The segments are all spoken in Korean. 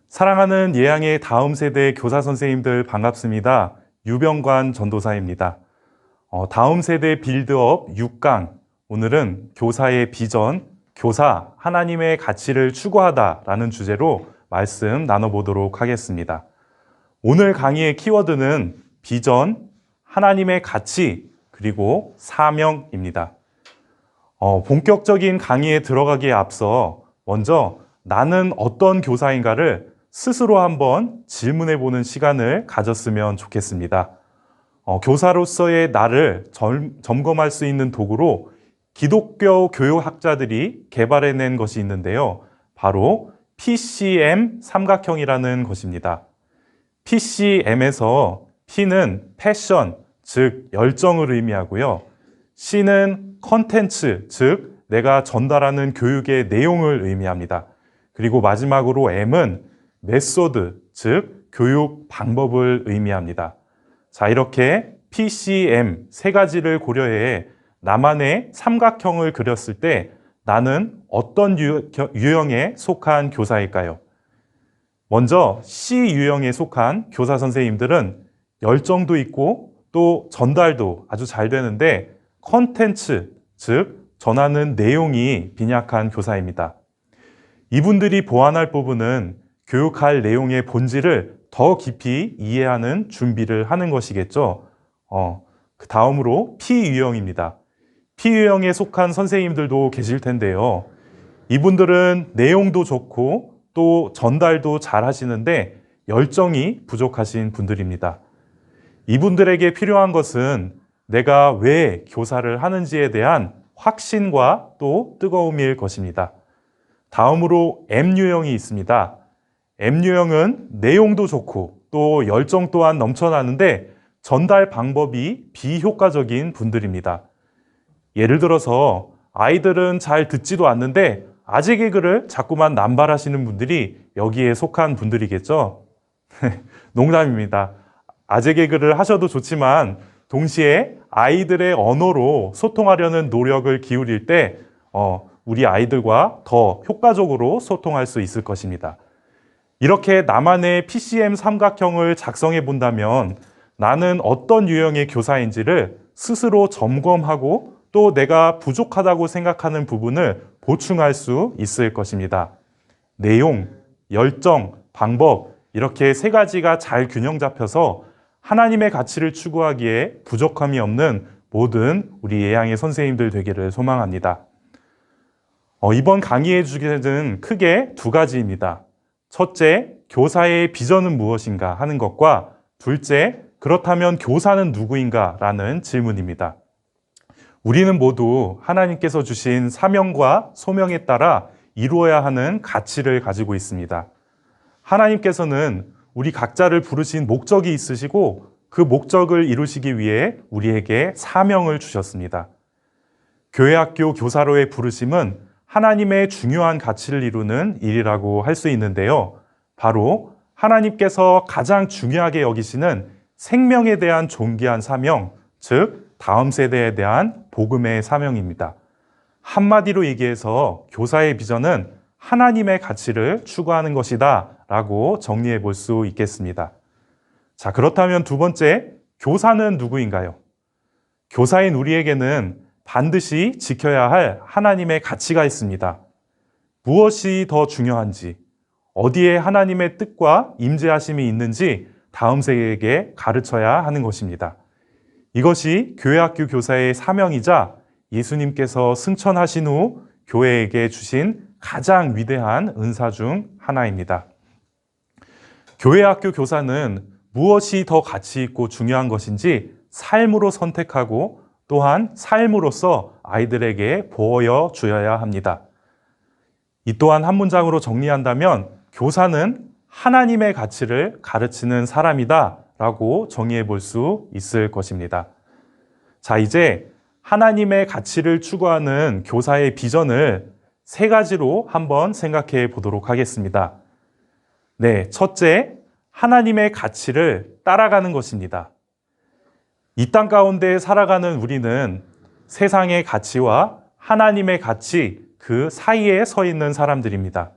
사랑하는 예양의 다음 세대 교사 선생님들 반갑습니다. 유병관 전도사입니다. 다음 세대 빌드업 6강, 오늘은 교사의 비전, 교사 하나님의 가치를 추구하다라는 주제로 말씀 나눠보도록 하겠습니다. 오늘 강의의 키워드는 비전, 하나님의 가치, 그리고 사명입니다. 본격적인 강의에 들어가기에 앞서 먼저 나는 어떤 교사인가를 스스로 한번 질문해 보는 시간을 가졌으면 좋겠습니다. 교사로서의 나를 점검할 수 있는 도구로 기독교 교육학자들이 개발해낸 것이 있는데요. 바로 PCM 삼각형이라는 것입니다. PCM에서 P는 패션, 즉 열정을 의미하고요. C는 컨텐츠, 즉 내가 전달하는 교육의 내용을 의미합니다. 그리고 마지막으로 M은 메소드, 즉 교육 방법을 의미합니다. 자, 이렇게 PCM 세 가지를 고려해 나만의 삼각형을 그렸을 때 나는 어떤 유형에 속한 교사일까요? 먼저 C 유형에 속한 교사 선생님들은 열정도 있고 또 전달도 아주 잘 되는데 컨텐츠, 즉 전하는 내용이 빈약한 교사입니다. 이분들이 보완할 부분은 교육할 내용의 본질을 더 깊이 이해하는 준비를 하는 것이겠죠. 그 다음으로 P 유형입니다. P 유형에 속한 선생님들도 계실 텐데요. 이분들은 내용도 좋고 또 전달도 잘 하시는데 열정이 부족하신 분들입니다. 이분들에게 필요한 것은 내가 왜 교사를 하는지에 대한 확신과 또 뜨거움일 것입니다. 다음으로 M 유형이 있습니다. M 유형은 내용도 좋고 또 열정 또한 넘쳐나는데 전달 방법이 비효과적인 분들입니다. 예를 들어서 아이들은 잘 듣지도 않는데 아재 개그를 자꾸만 남발하시는 분들이 여기에 속한 분들이겠죠. 농담입니다. 아재 개그를 하셔도 좋지만 동시에 아이들의 언어로 소통하려는 노력을 기울일 때 우리 아이들과 더 효과적으로 소통할 수 있을 것입니다. 이렇게 나만의 PCM 삼각형을 작성해 본다면 나는 어떤 유형의 교사인지를 스스로 점검하고 또 내가 부족하다고 생각하는 부분을 보충할 수 있을 것입니다. 내용, 열정, 방법 이렇게 세 가지가 잘 균형 잡혀서 하나님의 가치를 추구하기에 부족함이 없는 모든 우리 예양의 선생님들 되기를 소망합니다. 이번 강의의 주제는 크게 두 가지입니다. 첫째, 교사의 비전은 무엇인가 하는 것과 둘째, 그렇다면 교사는 누구인가 라는 질문입니다. 우리는 모두 하나님께서 주신 사명과 소명에 따라 이루어야 하는 가치를 가지고 있습니다. 하나님께서는 우리 각자를 부르신 목적이 있으시고 그 목적을 이루시기 위해 우리에게 사명을 주셨습니다. 교회학교 교사로의 부르심은 하나님의 중요한 가치를 이루는 일이라고 할 수 있는데요. 바로 하나님께서 가장 중요하게 여기시는 생명에 대한 존귀한 사명, 즉 다음 세대에 대한 복음의 사명입니다. 한마디로 얘기해서 교사의 비전은 하나님의 가치를 추구하는 것이다 라고 정리해 볼 수 있겠습니다. 자, 그렇다면 두 번째, 교사는 누구인가요? 교사인 우리에게는 반드시 지켜야 할 하나님의 가치가 있습니다. 무엇이 더 중요한지, 어디에 하나님의 뜻과 임재하심이 있는지 다음 세대에게 가르쳐야 하는 것입니다. 이것이 교회학교 교사의 사명이자 예수님께서 승천하신 후 교회에게 주신 가장 위대한 은사 중 하나입니다. 교회학교 교사는 무엇이 더 가치 있고 중요한 것인지 삶으로 선택하고 또한 삶으로서 아이들에게 보여 주어야 합니다. 이 또한 한 문장으로 정리한다면 교사는 하나님의 가치를 가르치는 사람이다 라고 정의해 볼 수 있을 것입니다. 자, 이제 하나님의 가치를 추구하는 교사의 비전을 세 가지로 한번 생각해 보도록 하겠습니다. 네, 첫째, 하나님의 가치를 따라가는 것입니다. 이 땅 가운데 살아가는 우리는 세상의 가치와 하나님의 가치 그 사이에 서 있는 사람들입니다.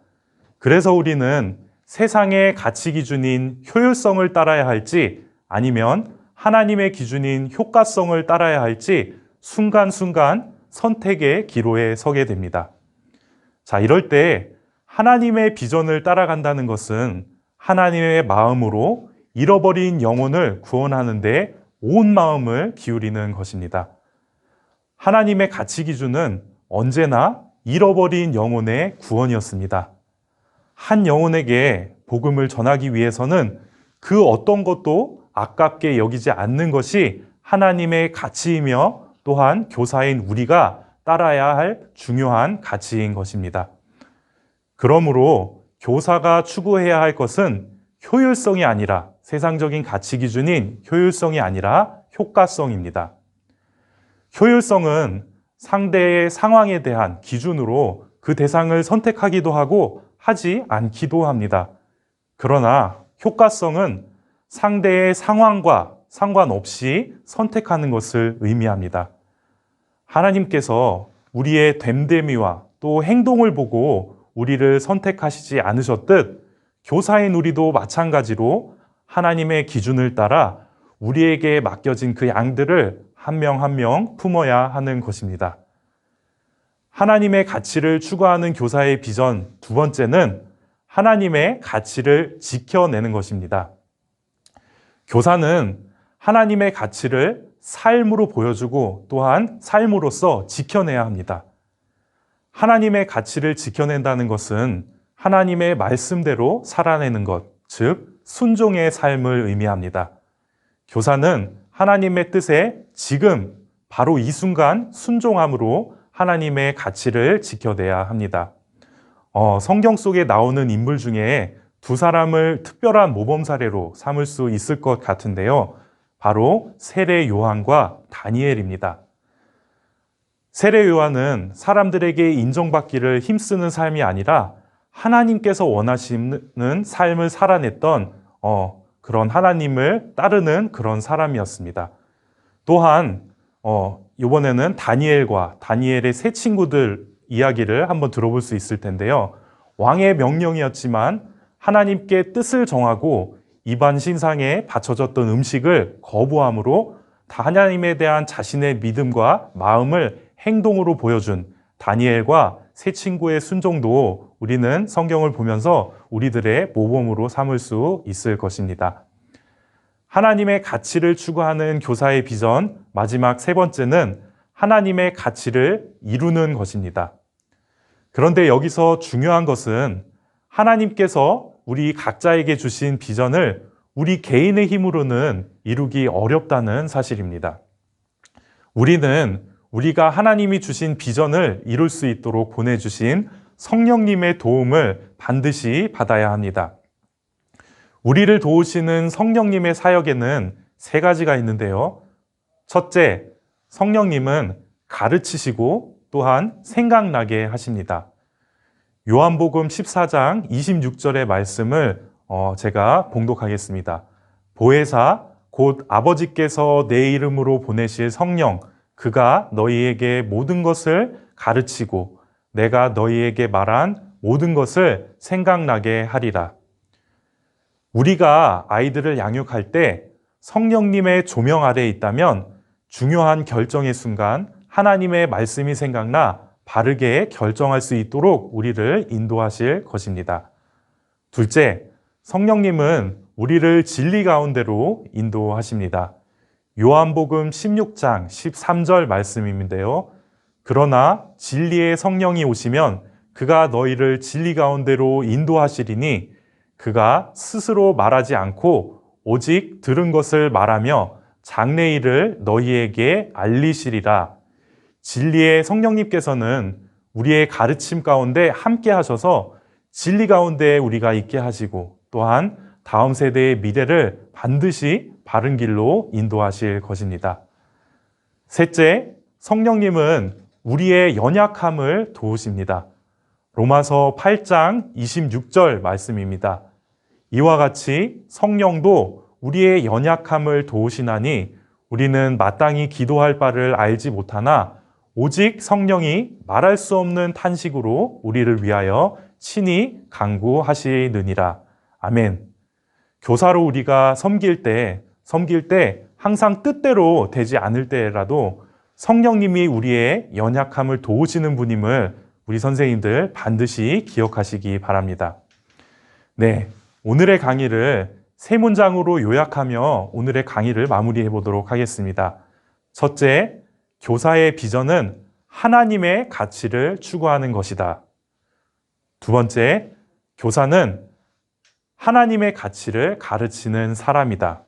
그래서 우리는 세상의 가치 기준인 효율성을 따라야 할지 아니면 하나님의 기준인 효과성을 따라야 할지 순간순간 선택의 기로에 서게 됩니다. 자, 이럴 때 하나님의 비전을 따라간다는 것은 하나님의 마음으로 잃어버린 영혼을 구원하는 데 온 마음을 기울이는 것입니다. 하나님의 가치 기준은 언제나 잃어버린 영혼의 구원이었습니다. 한 영혼에게 복음을 전하기 위해서는 그 어떤 것도 아깝게 여기지 않는 것이 하나님의 가치이며 또한 교사인 우리가 따라야 할 중요한 가치인 것입니다. 그러므로 교사가 추구해야 할 것은 효율성이 아니라 세상적인 가치 기준인 효율성이 아니라 효과성입니다. 효율성은 상대의 상황에 대한 기준으로 그 대상을 선택하기도 하고 하지 않기도 합니다. 그러나 효과성은 상대의 상황과 상관없이 선택하는 것을 의미합니다. 하나님께서 우리의 됨됨이와 또 행동을 보고 우리를 선택하시지 않으셨듯 교사인 우리도 마찬가지로 하나님의 기준을 따라 우리에게 맡겨진 그 양들을 한 명 한 명 품어야 하는 것입니다. 하나님의 가치를 추구하는 교사의 비전 두 번째는 하나님의 가치를 지켜내는 것입니다. 교사는 하나님의 가치를 삶으로 보여주고 또한 삶으로서 지켜내야 합니다. 하나님의 가치를 지켜낸다는 것은 하나님의 말씀대로 살아내는 것, 즉 순종의 삶을 의미합니다. 교사는 하나님의 뜻에 지금 바로 이 순간 순종함으로 하나님의 가치를 지켜내야 합니다. 성경 속에 나오는 인물 중에 두 사람을 특별한 모범 사례로 삼을 수 있을 것 같은데요. 바로 세례 요한과 다니엘입니다. 세례 요한은 사람들에게 인정받기를 힘쓰는 삶이 아니라 하나님께서 원하시는 삶을 살아냈던 그런 하나님을 따르는 그런 사람이었습니다. 또한 이번에는 다니엘의 세 친구들 이야기를 한번 들어볼 수 있을 텐데요. 왕의 명령이었지만 하나님께 뜻을 정하고 이방 신상에 바쳐졌던 음식을 거부함으로 하나님에 대한 자신의 믿음과 마음을 행동으로 보여준 다니엘과 세 친구의 순종도 우리는 성경을 보면서 우리들의 모범으로 삼을 수 있을 것입니다. 하나님의 가치를 추구하는 교사의 비전, 마지막 세 번째는 하나님의 가치를 이루는 것입니다. 그런데 여기서 중요한 것은 하나님께서 우리 각자에게 주신 비전을 우리 개인의 힘으로는 이루기 어렵다는 사실입니다. 우리는 우리가 하나님이 주신 비전을 이룰 수 있도록 보내주신 성령님의 도움을 반드시 받아야 합니다. 우리를 도우시는 성령님의 사역에는 세 가지가 있는데요. 첫째, 성령님은 가르치시고 또한 생각나게 하십니다. 요한복음 14장 26절의 말씀을 제가 봉독하겠습니다. 보혜사 곧 아버지께서 내 이름으로 보내실 성령 그가 너희에게 모든 것을 가르치고 내가 너희에게 말한 모든 것을 생각나게 하리라. 우리가 아이들을 양육할 때 성령님의 조명 아래에 있다면 중요한 결정의 순간 하나님의 말씀이 생각나 바르게 결정할 수 있도록 우리를 인도하실 것입니다. 둘째, 성령님은 우리를 진리 가운데로 인도하십니다. 요한복음 16장 13절 말씀인데요. 그러나 진리의 성령이 오시면 그가 너희를 진리 가운데로 인도하시리니 그가 스스로 말하지 않고 오직 들은 것을 말하며 장래일을 너희에게 알리시리라. 진리의 성령님께서는 우리의 가르침 가운데 함께 하셔서 진리 가운데 우리가 있게 하시고 또한 다음 세대의 미래를 반드시 바른 길로 인도하실 것입니다. 셋째, 성령님은 우리의 연약함을 도우십니다. 로마서 8장 26절 말씀입니다. 이와 같이 성령도 우리의 연약함을 도우시나니 우리는 마땅히 기도할 바를 알지 못하나 오직 성령이 말할 수 없는 탄식으로 우리를 위하여 친히 간구하시느니라. 아멘. 교사로 우리가 섬길 때 항상 뜻대로 되지 않을 때라도 성령님이 우리의 연약함을 도우시는 분임을 우리 선생님들 반드시 기억하시기 바랍니다. 네, 오늘의 강의를 세 문장으로 요약하며 오늘의 강의를 마무리해 보도록 하겠습니다. 첫째, 교사의 비전은 하나님의 가치를 추구하는 것이다. 두 번째, 교사는 하나님의 가치를 가르치는 사람이다.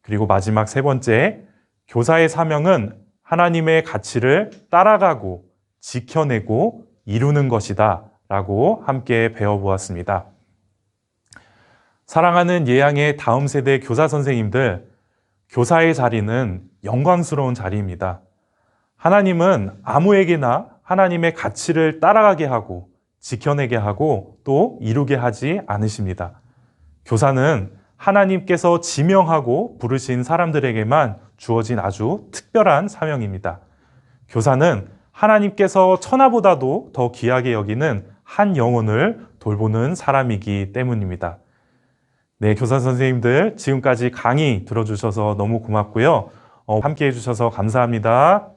그리고 마지막 세 번째, 교사의 사명은 하나님의 가치를 따라가고 지켜내고 이루는 것이다 라고 함께 배워보았습니다. 사랑하는 예양의 다음 세대 교사 선생님들, 교사의 자리는 영광스러운 자리입니다. 하나님은 아무에게나 하나님의 가치를 따라가게 하고 지켜내게 하고 또 이루게 하지 않으십니다. 교사는 하나님께서 지명하고 부르신 사람들에게만 주어진 아주 특별한 사명입니다. 교사는 하나님께서 천하보다도 더 귀하게 여기는 한 영혼을 돌보는 사람이기 때문입니다. 네, 교사 선생님들 지금까지 강의 들어주셔서 너무 고맙고요. 함께 해주셔서 감사합니다.